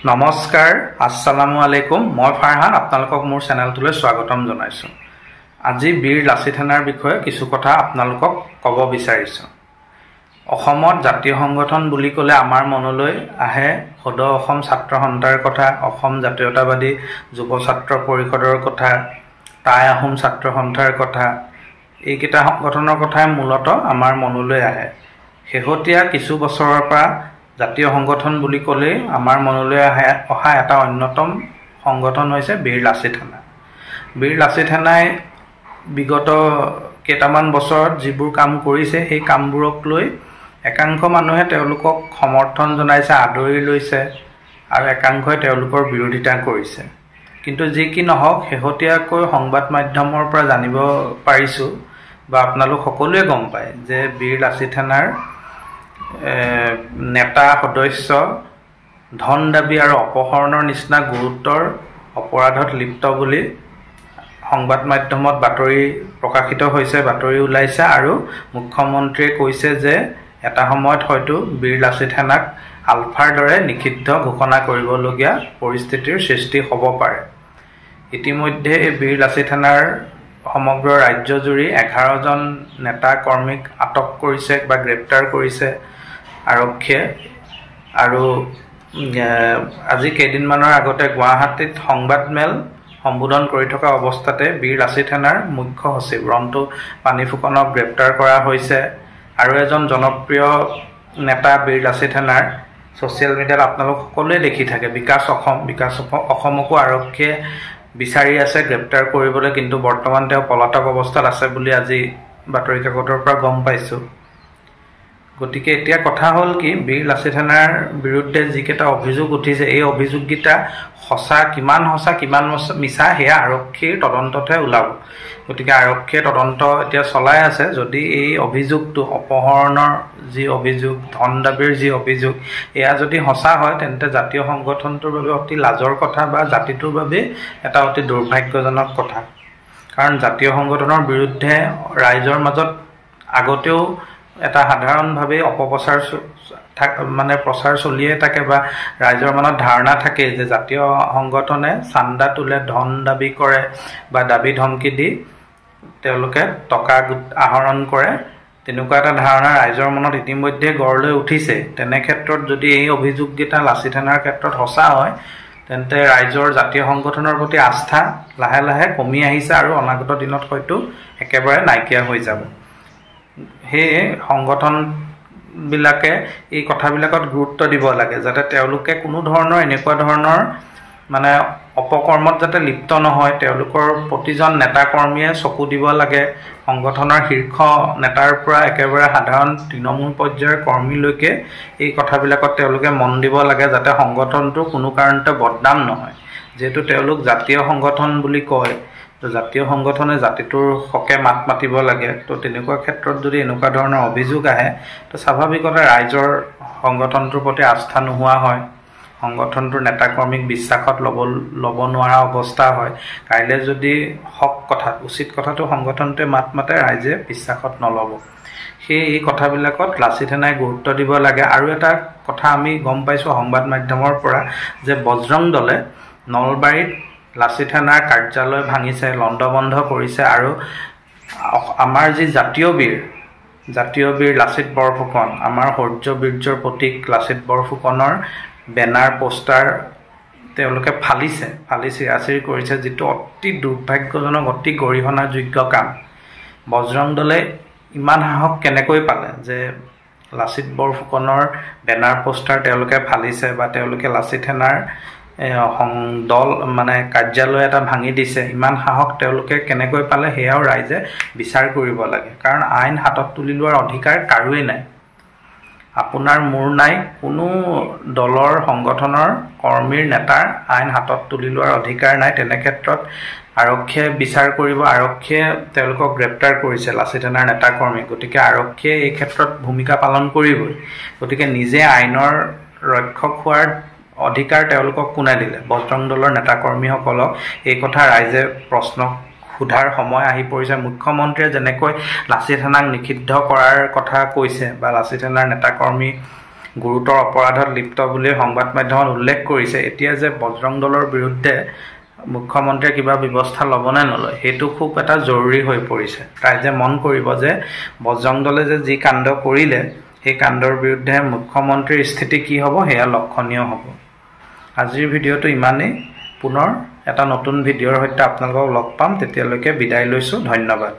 নমস্কাৰ, আসসালামু আলাইকুম। মই ফাৰহান, আপোনালোকক মোৰ চেনেলটোলৈ স্বাগতম জনাইছোঁ। আজি বীৰ লাচিত সেনাৰ বিষয়ে কিছু কথা আপোনালোকক ক'ব বিচাৰিছোঁ। অসমত জাতীয় সংগঠন বুলি ক'লে আমাৰ মনলৈ আহে সদৌ অসম ছাত্ৰ সন্থাৰ কথা, অসম জাতীয়তাবাদী যুৱ ছাত্ৰ পৰিষদৰ কথা, টাই আহোম ছাত্ৰ সন্থাৰ কথা। এইকেইটা সংগঠনৰ কথাই মূলতঃ আমাৰ মনলৈ আহে। শেহতীয়া কিছু বছৰৰ পৰা জাতীয় সংগঠন বুলি ক'লে আমাৰ মনলৈ অহা এটা অন্যতম সংগঠন হৈছে বীৰ লাচিত সেনা। বীৰ লাচিত সেনাই বিগত কেইটামান বছৰত যিবোৰ কাম কৰিছে সেই কামবোৰক লৈ একাংশ মানুহে তেওঁলোকক সমৰ্থন জনাইছে, আদৰি লৈছে আৰু একাংশই তেওঁলোকৰ বিৰোধিতা কৰিছে। কিন্তু যি কি নহওক, শেহতীয়াকৈ সংবাদ মাধ্যমৰ পৰা জানিব পাৰিছোঁ বা আপোনালোক সকলোৱে গম পায় যে বীৰ লাচিত সেনাৰ নেতা সদস্য ধন দাবী আৰু অপহৰণৰ নিচিনা গুৰুতৰ অপৰাধত লিপ্ত বুলি সংবাদ মাধ্যমত বাতৰি প্ৰকাশিত হৈছে, বাতৰি ওলাইছে আৰু মুখ্যমন্ত্ৰীয়ে কৈছে যে এটা সময়ত হয়তো বীৰ লাচিত সেনাক আলফাৰ দৰে নিষিদ্ধ ঘোষণা কৰিবলগীয়া পৰিস্থিতিৰ সৃষ্টি হ'ব পাৰে। ইতিমধ্যে এই বীৰ লাচিত সেনাৰ সমগ্ৰ ৰাজ্যজুৰি 11জন নেতা কৰ্মীক আটক কৰিছে বা গ্ৰেপ্তাৰ কৰিছে আৰক্ষীয়ে। আৰু আজি কেইদিনমানৰ আগতে গুৱাহাটীত সংবাদমেল সম্বোধন কৰি থকা অৱস্থাতে বীৰ লাচিত সেনাৰ মুখ্য সচিব ৰন্টু পানীফুকনক গ্ৰেপ্তাৰ কৰা হৈছে। আৰু এজন জনপ্ৰিয় নেতা বীৰ লাচিত সেনাৰ ছ'চিয়েল মিডিয়াত আপোনালোক সকলোৱে দেখি থাকে, বিকাশ অসমকো আৰক্ষীয়ে বিচাৰি আছে গ্ৰেপ্তাৰ কৰিবলৈ, কিন্তু বৰ্তমান তেওঁ পলাতক অৱস্থাত আছে বুলি আজি বাতৰি কাকতৰ পৰা গম পাইছোঁ। গতিকে এতিয়া কথা হ'ল কি, বীৰ লাচিত সেনাৰ বিৰুদ্ধে যিকেইটা অভিযোগ উঠিছে এই অভিযোগকেইটা কিমান সঁচা কিমান মিছা সেয়া আৰক্ষীৰ তদন্ততহে ওলাব। গতিকে আৰক্ষীয়ে তদন্ত এতিয়া চলাই আছে। যদি এই অভিযোগটো অপহৰণৰ যি অভিযোগ, ধন দাবীৰ যি অভিযোগ, এয়া যদি সঁচা হয় তেন্তে জাতীয় সংগঠনটোৰ বাবে অতি লাজৰ কথা বা জাতিটোৰ বাবে এটা অতি দুৰ্ভাগ্যজনক কথা। কাৰণ জাতীয় সংগঠনৰ বিৰুদ্ধে ৰাইজৰ মাজত আগতেও এটা সাধাৰণভাৱে অপপ্ৰচাৰ প্ৰচাৰ চলিয়ে থাকে বা ৰাইজৰ মনত ধাৰণা থাকে যে জাতীয় সংগঠনে চান্দা তোলে, ধন দাবী কৰে বা দাবী ধমকি দি তেওঁলোকে টকা আহৰণ কৰে। তেনেকুৱা এটা ধাৰণা ৰাইজৰ মনত ইতিমধ্যে গঢ় লৈ উঠিছে। তেনে ক্ষেত্ৰত যদি এই অভিযোগকেইটা লাচিত সেনাৰ ক্ষেত্ৰত সঁচা হয় তেন্তে ৰাইজৰ জাতীয় সংগঠনৰ প্ৰতি আস্থা লাহে লাহে কমি আহিছে আৰু অনাগত দিনত হয়তো একেবাৰে নাইকিয়া হৈ যাব। সেয়ে সংগঠনবিলাকে এই কথাবিলাকত গুৰুত্ব দিব লাগে যাতে তেওঁলোকে কোনো ধৰণৰ এনেকুৱা ধৰণৰ অপকৰ্মত যাতে লিপ্ত নহয়। তেওঁলোকৰ প্ৰতিজন নেতা কৰ্মীয়ে চকু দিব লাগে, সংগঠনৰ শীৰ্ষ নেতাৰ পৰা একেবাৰে সাধাৰণ তৃণমূল পৰ্যায়ৰ কৰ্মীলৈকে এই কথাবিলাকত তেওঁলোকে মন দিব লাগে যাতে সংগঠনটো কোনো কাৰণতে বদনাম নহয়। যিহেতু তেওঁলোক জাতীয় সংগঠন বুলি কয়, তো জাতীয় সংগঠনে জাতিটোৰ হকে মাত মাতিব লাগে। তো তেনেকুৱা ক্ষেত্ৰত যদি এনেকুৱা ধৰণৰ অভিযোগ আহে তো স্বাভাৱিকতে ৰাইজৰ সংগঠনটোৰ প্ৰতি আস্থা নোহোৱা হয়, সংগঠনটোৰ নেতাকৰ্মীক বিশ্বাসত ল'ব নোৱাৰা অৱস্থা হয়। কাইলৈ যদি উচিত কথাটো সংগঠনটোৱে মাত মাতে, ৰাইজে বিশ্বাসত নল'ব। এই কথাবিলাকত লাচিত সেনাই গুৰুত্ব দিব লাগে। আৰু এটা কথা আমি গম পাইছোঁ সংবাদ মাধ্যমৰ পৰা যে বজৰং দলে নলবাৰীত লাচিত সেনাৰ কাৰ্যালয় ভাঙিছে, লণ্ডভণ্ড কৰিছে আৰু আমাৰ যি জাতীয় বীৰ লাচিত বৰফুকন, আমাৰ শৌৰ্য বীৰ্যৰ প্ৰতীক লাচিত বৰফুকনৰ বেনাৰ পোষ্টাৰ তেওঁলোকে ফালি চিৰাচিৰি কৰিছে, যিটো অতি দুৰ্ভাগ্যজনক, অতি গৰিহণাযোগ্য কাম। বজৰং দলে ইমান সাহস কেনেকৈ পালে যে লাচিত বৰফুকনৰ বেনাৰ পোষ্টাৰ তেওঁলোকে ফালিছে বা তেওঁলোকে লাচিত সেনাৰ দল কাৰ্যালয় এটা ভাঙি দিছে, ইমান সাহস তেওঁলোকে কেনেকৈ পালে সেয়াও ৰাইজে বিচাৰ কৰিব লাগে। কাৰণ আইন হাতত তুলি লোৱাৰ অধিকাৰ কাৰোৱেই নাই, আপোনাৰ মোৰ নাই, কোনো দলৰ সংগঠনৰ কৰ্মীৰ নেতাৰ আইন হাতত তুলি লোৱাৰ অধিকাৰ নাই। তেনে ক্ষেত্ৰত আৰক্ষীয়ে বিচাৰ কৰিব, আৰক্ষীয়ে তেওঁলোকক গ্ৰেপ্তাৰ কৰিছে লাচিত সেনাৰ নেতা কৰ্মীক, গতিকে আৰক্ষীয়ে এই ক্ষেত্ৰত ভূমিকা পালন কৰিবই। গতিকে নিজে আইনৰ ৰক্ষক হোৱাৰ অধিকাৰ তেওঁলোকক কোনে দিলে? বজৰং দলৰ নেতাকৰ্মীসকলক এই কথা ৰাইজে প্ৰশ্ন সোধাৰ সময় আহি পৰিছে। মুখ্যমন্ত্ৰীয়ে যেনেকৈ লাচিত সেনাক নিষিদ্ধ কৰাৰ কথা কৈছে বা লাচিত সেনাৰ নেতাকৰ্মী গুৰুতৰ অপৰাধত লিপ্ত বুলি সংবাদ মাধ্যমত উল্লেখ কৰিছে এতিয়া যে বজৰং দলৰ বিৰুদ্ধে মুখ্যমন্ত্ৰীয়ে কিবা ব্যৱস্থা ল'ব নে নলয় সেইটো খুব এটা জৰুৰী হৈ পৰিছে ৰাইজে মন কৰিব যে বজৰং দলে যে যি কাণ্ড কৰিলে সেই কাণ্ডৰ বিৰুদ্ধে মুখ্যমন্ত্ৰীৰ স্থিতি কি হ'ব সেয়া লক্ষণীয় হ'ব আজিৰ ভিডিঅ'টো ইমানেই পুনৰ এটা নতুন ভিডিঅ'ৰ সৈতে আপোনালোকক লগ পাম তেতিয়ালৈকে বিদায় লৈছোঁ ধন্যবাদ